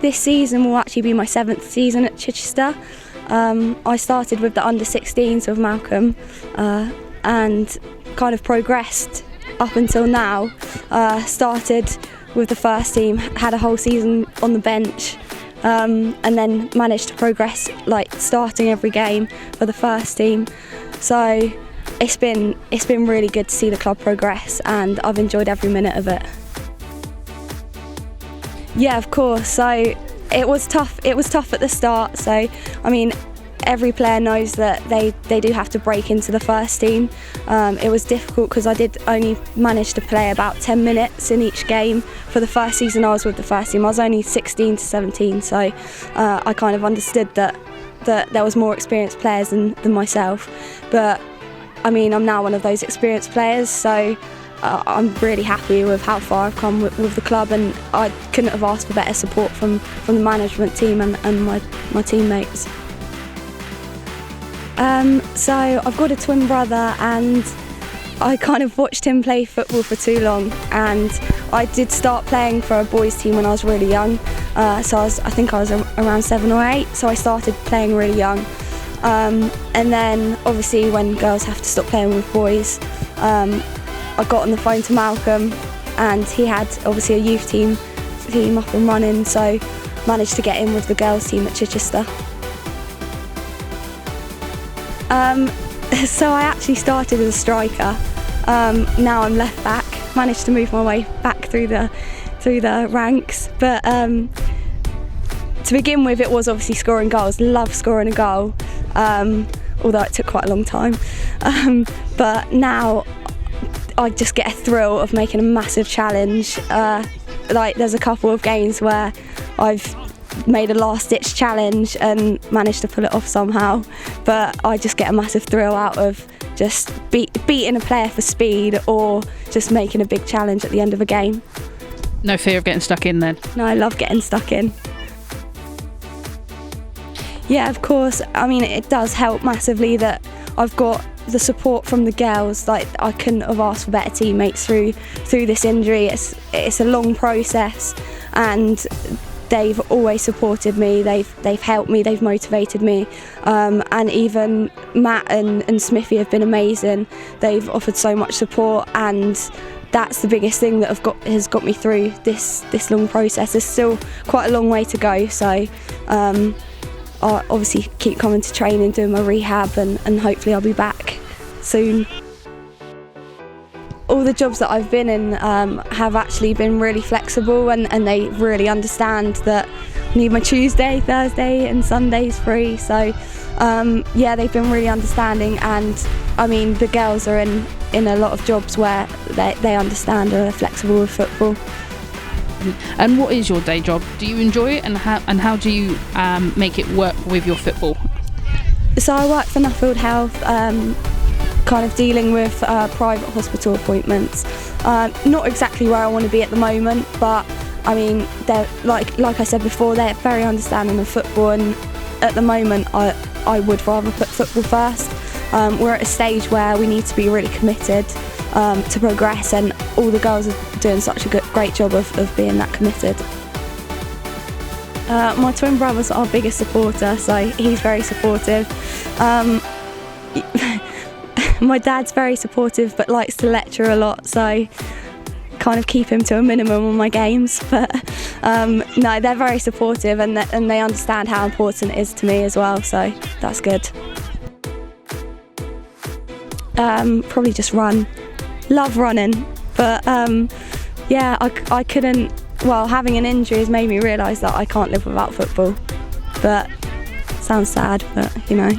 this season will actually be my 7th season at Chichester. I started with the under-16s with Malcolm and kind of progressed up until now. Started with the first team, had a whole season on the bench, and then managed to progress, like starting every game for the first team. So it's been really good to see the club progress, and I've enjoyed every minute of it. Yeah, of course. So it was tough. It was tough at the start. So I mean, every player knows that they do have to break into the first team. It was difficult because I did only manage to play about 10 minutes in each game. For the first season I was with the first team, I was only 16 to 17, so I kind of understood that there was more experienced players than myself. But I mean, I'm now one of those experienced players, so I'm really happy with how far I've come with the club, and I couldn't have asked for better support from the management team and my teammates. So I've got a twin brother, and I kind of watched him play football for too long, and I did start playing for a boys team when I was really young. So I think I was around 7 or 8, so I started playing really young. And then obviously when girls have to stop playing with boys, I got on the phone to Malcolm, and he had obviously a youth team up and running, so managed to get in with the girls team at Chichester. So I actually started as a striker. Now I'm left back. Managed to move my way back through the ranks. But to begin with, it was obviously scoring goals. Love scoring a goal, although it took quite a long time. But now I just get a thrill of making a massive challenge. Like there's a couple of games where I've made a last-ditch challenge and managed to pull it off somehow, but I just get a massive thrill out of just beating a player for speed, or just making a big challenge at the end of a game. No fear of getting stuck in then? No, I love getting stuck in. Yeah, of course. I mean, it does help massively that I've got the support from the girls. Like, I couldn't have asked for better teammates through this injury. It's a long process, and they've always supported me, they've helped me, they've motivated me, and even Matt and Smithy have been amazing. They've offered so much support, and that's the biggest thing that has got me through this long process. There's still quite a long way to go, so I'll obviously keep coming to training, doing my rehab, and hopefully I'll be back soon. All the jobs that I've been in have actually been really flexible, and they really understand that I need my Tuesday, Thursday and Sundays free. So yeah, they've been really understanding, and I mean, the girls are in a lot of jobs where they understand and are flexible with football. And what is your day job? Do you enjoy it, and how do you make it work with your football? So I work for Nuffield Health, kind of dealing with private hospital appointments. Not exactly where I want to be at the moment, but I mean, they're like I said before, they're very understanding of football, and at the moment I would rather put football first. We're at a stage where we need to be really committed to progress, and all the girls are doing such a great job of being that committed. My twin brother's our biggest supporter, so he's very supportive. My dad's very supportive but likes to lecture a lot, so kind of keep him to a minimum on my games. But no, they're very supportive, and they understand how important it is to me as well, so that's good. Probably just run. Love running, but yeah, I couldn't. Well, having an injury has made me realise that I can't live without football. But sounds sad, but you know.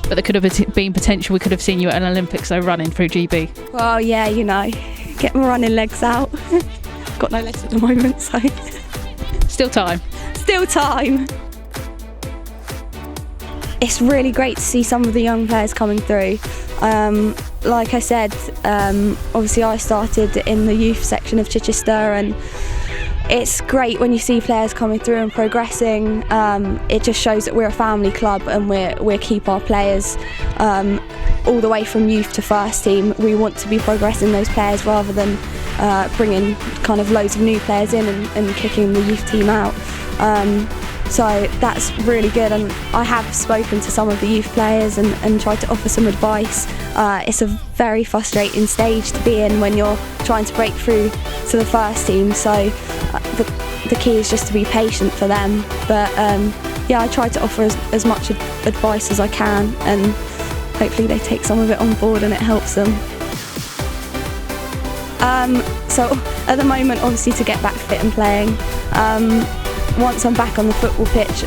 But there could have been potential. We could have seen you at an Olympics, though, running through GB. Well, yeah, you know, get my running legs out. Got no legs at the moment, so. Still time. Still time. It's really great to see some of the young players coming through. Like I said, obviously I started in the youth section of Chichester, and it's great when you see players coming through and progressing. It just shows that we're a family club, and we keep our players all the way from youth to first team. We want to be progressing those players rather than bringing kind of loads of new players in and kicking the youth team out. So that's really good, and I have spoken to some of the youth players and tried to offer some advice. It's a very frustrating stage to be in when you're trying to break through to the first team, so the key is just to be patient for them. But yeah, I try to offer as much advice as I can, and hopefully they take some of it on board and it helps them. So at the moment, obviously, to get back fit and playing, once I'm back on the football pitch,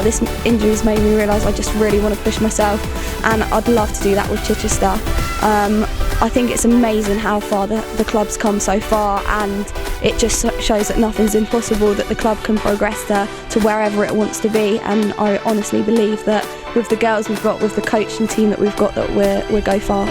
this injury's made me realise I just really want to push myself, and I'd love to do that with Chichester. I think it's amazing how far the club's come so far, and it just shows that nothing's impossible, that the club can progress to wherever it wants to be, and I honestly believe that with the girls we've got, with the coaching team that we've got, that we'll go far.